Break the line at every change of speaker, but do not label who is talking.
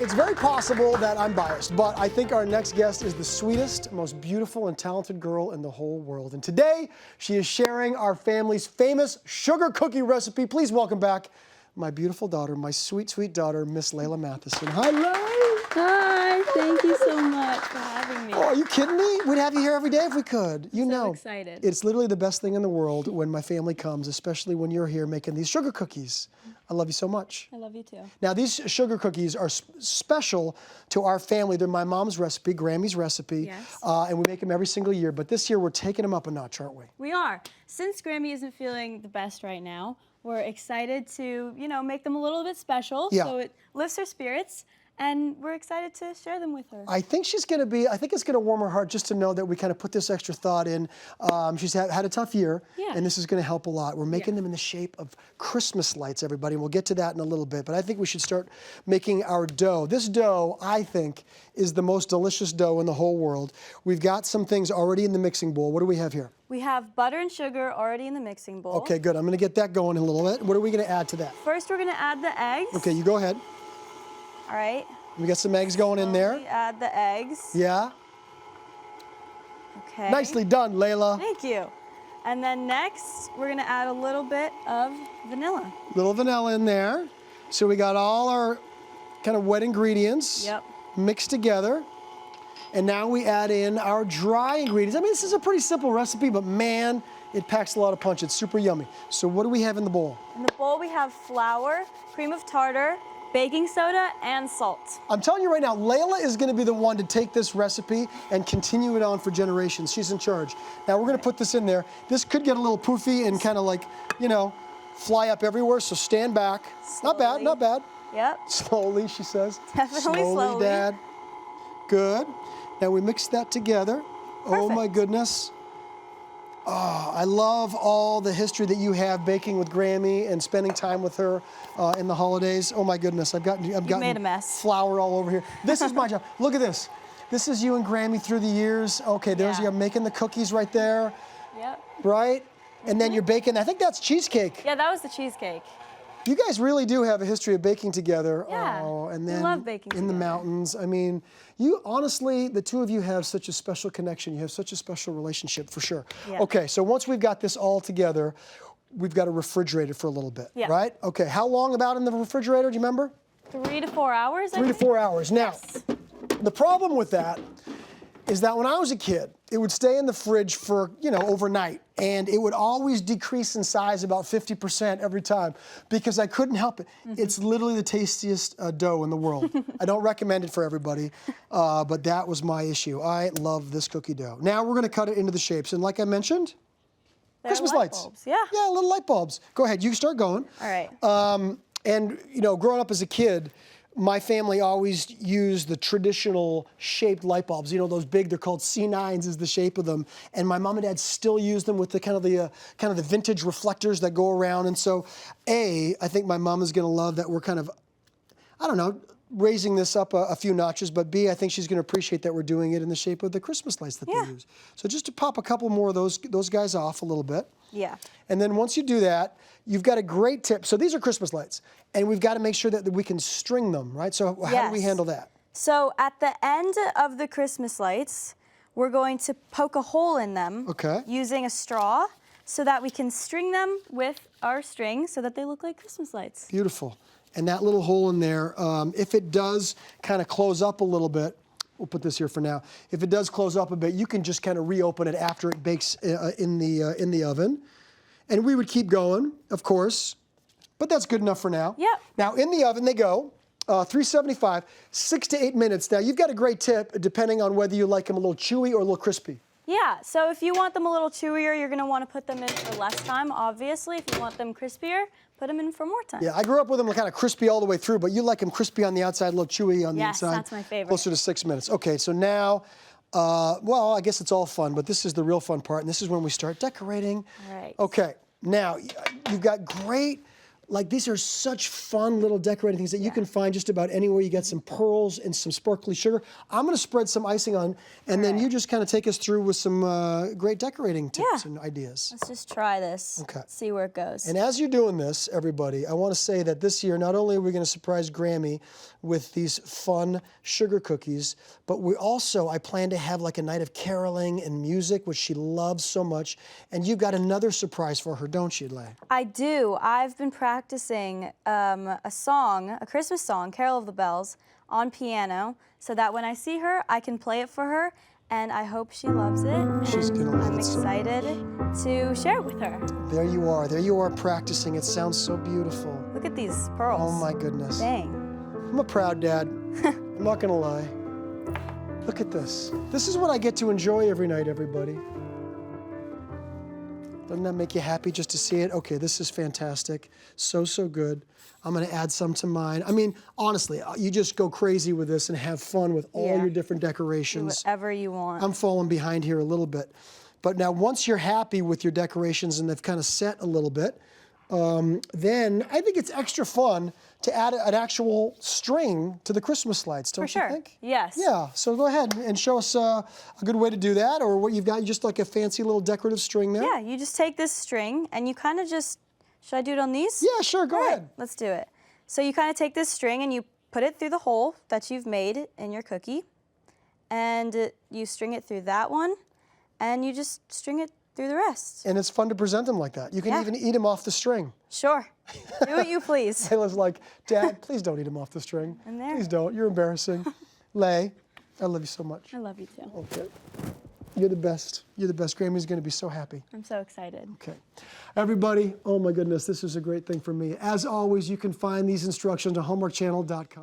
It's very possible that I'm biased, but I think our next guest is the sweetest, most beautiful, and talented girl in the whole world. And today, she is sharing our family's famous sugar cookie recipe. Please welcome back my beautiful daughter, my sweet, sweet daughter, Miss Leila Mathison. Hi, Leila.
Hi, thank you so much for having me.
Oh, are you kidding me? We'd have you here every day if we could. You know.
So excited.
It's literally the best thing in the world when my family comes, especially when you're here making these sugar cookies. I love you so much.
I love you too.
Now, these sugar cookies are special to our family. They're my mom's recipe, Grammy's recipe,
Yes.
And we make them every single year. But this year, we're taking them up a notch, aren't we?
We are. Since Grammy isn't feeling the best right now, we're excited to, make them a little bit special.
Yeah.
So it lifts her spirits, and we're excited to share them with her.
I think it's going to warm her heart just to know that we kind of put this extra thought in. She's had a tough year,
Yeah.
and this is going to help a lot. We're making them in the shape of Christmas lights, everybody, and we'll get to that in a little bit. But I think we should start making our dough. This dough, I think, is the most delicious dough in the whole world. We've got some things already in the mixing bowl. What do we have here?
We have butter and sugar already in the mixing bowl.
Okay, good. I'm going to get that going in a little bit. What are we going to add to that?
First, we're going to add the eggs.
Okay, you go ahead.
All right.
We got some eggs going in there.
We add the eggs.
Yeah.
Okay.
Nicely done, Leila.
Thank you. And then next, we're going to add a little bit of vanilla.
Little vanilla in there. So we got all our kind of wet ingredients mixed together. And now we add in our dry ingredients. I mean, this is a pretty simple recipe, but man, it packs a lot of punch. It's super yummy. So what do we have in the bowl?
In the bowl, we have flour, cream of tartar, baking soda, and salt.
I'm telling you right now, Leila is going to be the one to take this recipe and continue it on for generations. She's in charge. Now we're going to put this in there. This could get a little poofy and kind of like, fly up everywhere, so stand back.
Slowly.
Not bad, not bad.
Yep.
Slowly, she says.
Definitely slowly.
Dad. Good. Now we mix that together.
Perfect.
Oh my goodness. Oh, I love all the history that you have baking with Grammy and spending time with her in the holidays. Oh my goodness, I've gotten
made a mess.
Flour all over here. This is my job. Look at this. This is you and Grammy through the years. Okay, there's you making the cookies right there.
Yep.
Right? And then you're baking, I think that's cheesecake.
Yeah, that was the cheesecake.
You guys really do have a history of baking together.
Yeah,
oh, and then
we love baking
in the
together.
mountains. I mean, you honestly, the two of you have such a special connection. You have such a special relationship for sure.
Yeah.
Okay, so once we've got this all together, we've got to refrigerate it for a little bit, right? Okay, how long about in the refrigerator, do you remember?
3 to 4 hours, I
3 to
think?
4 hours. Now, the problem with that is that when I was a kid, it would stay in the fridge for, overnight, and it would always decrease in size about 50% every time because I couldn't help it. It's literally the tastiest dough in the world. I don't recommend it for everybody, but that was my issue. I love this cookie dough. Now we're gonna cut it into the shapes, and like I mentioned,
They're
Christmas
light
lights.
bulbs. Yeah.
Yeah, little light bulbs. Go ahead, you start going.
All right.
And growing up as a kid, my family always used the traditional shaped light bulbs. Those big, they're called C9s is the shape of them. And my mom and dad still use them with the kind of the vintage reflectors that go around. And so, I think my mom is gonna love that we're kind of, I don't know, raising this up a few notches, but B, I think she's gonna appreciate that we're doing it in the shape of the Christmas lights that they use. So just to pop a couple more of those guys off a little bit.
Yeah.
And then once you do that, you've got a great tip. So these are Christmas lights, and we've got to make sure that we can string them, right? So how do we handle that?
So at the end of the Christmas lights, we're going to poke a hole in them using a straw so that we can string them with our string so that they look like Christmas lights.
Beautiful. And that little hole in there, if it does kind of close up a little bit, we'll put this here for now. If it does close up a bit, you can just kind of reopen it after it bakes in the oven. And we would keep going, of course, but that's good enough for now.
Yep.
Now in the oven they go, 375, 6 to 8 minutes. Now you've got a great tip depending on whether you like them a little chewy or a little crispy.
Yeah, so if you want them a little chewier, you're gonna wanna put them in for less time, obviously. If you want them crispier, put them in for more time.
Yeah, I grew up with them kind of crispy all the way through, but you like them crispy on the outside, a little chewy on the inside.
Yes, that's my favorite.
Closer to 6 minutes. Okay, so now, well, I guess it's all fun, but this is the real fun part, and this is when we start decorating.
All right.
Okay, now you've got great Like, these are such fun little decorating things that you can find just about anywhere. You get some pearls and some sparkly sugar. I'm going to spread some icing on, and then you just kind of take us through with some great decorating tips and ideas.
Let's just try this.
Okay.
See where it goes.
And as you're doing this, everybody, I want to say that this year, not only are we going to surprise Grammy with these fun sugar cookies, but we also, I plan to have like a night of caroling and music, which she loves so much. And you've got another surprise for her, don't you, Leigh?
I do. I've been practicing a song, a Christmas song, Carol of the Bells, on piano, so that when I see her, I can play it for her, and I hope she loves it.
She's going to love it.
I'm excited to share it with her.
There you are. There you are practicing. It sounds so beautiful.
Look at these pearls.
Oh, my goodness.
Dang.
I'm a proud dad. I'm not going to lie. Look at this. This is what I get to enjoy every night, everybody. Doesn't that make you happy just to see it? Okay, this is fantastic. So, so good. I'm going to add some to mine. I mean, honestly, you just go crazy with this and have fun with all your different decorations.
Do whatever you want.
I'm falling behind here a little bit. But now, once you're happy with your decorations and they've kind of set a little bit, then I think it's extra fun to add an actual string to the Christmas lights, don't you think?
Yes.
Yeah, so go ahead and show us a good way to do that, or what you've got, just like a fancy little decorative string there.
Yeah, you just take this string and you kind of just, should I do it on these?
Yeah, sure, go ahead.
Let's do it. So you kind of take this string and you put it through the hole that you've made in your cookie, and you string it through that one, and you just string it through the rest.
And it's fun to present them like that. You can even eat them off the string.
Sure. Do what you please.
Layla's like, Dad, please don't eat them off the string.
And there.
Please don't. You're embarrassing. Leigh, I love you so much.
I love you too.
Okay. You're the best. You're the best. Grammy's going to be so happy.
I'm so excited.
Okay. Everybody, oh my goodness, this is a great thing for me. As always, you can find these instructions on hallmarkchannel.com.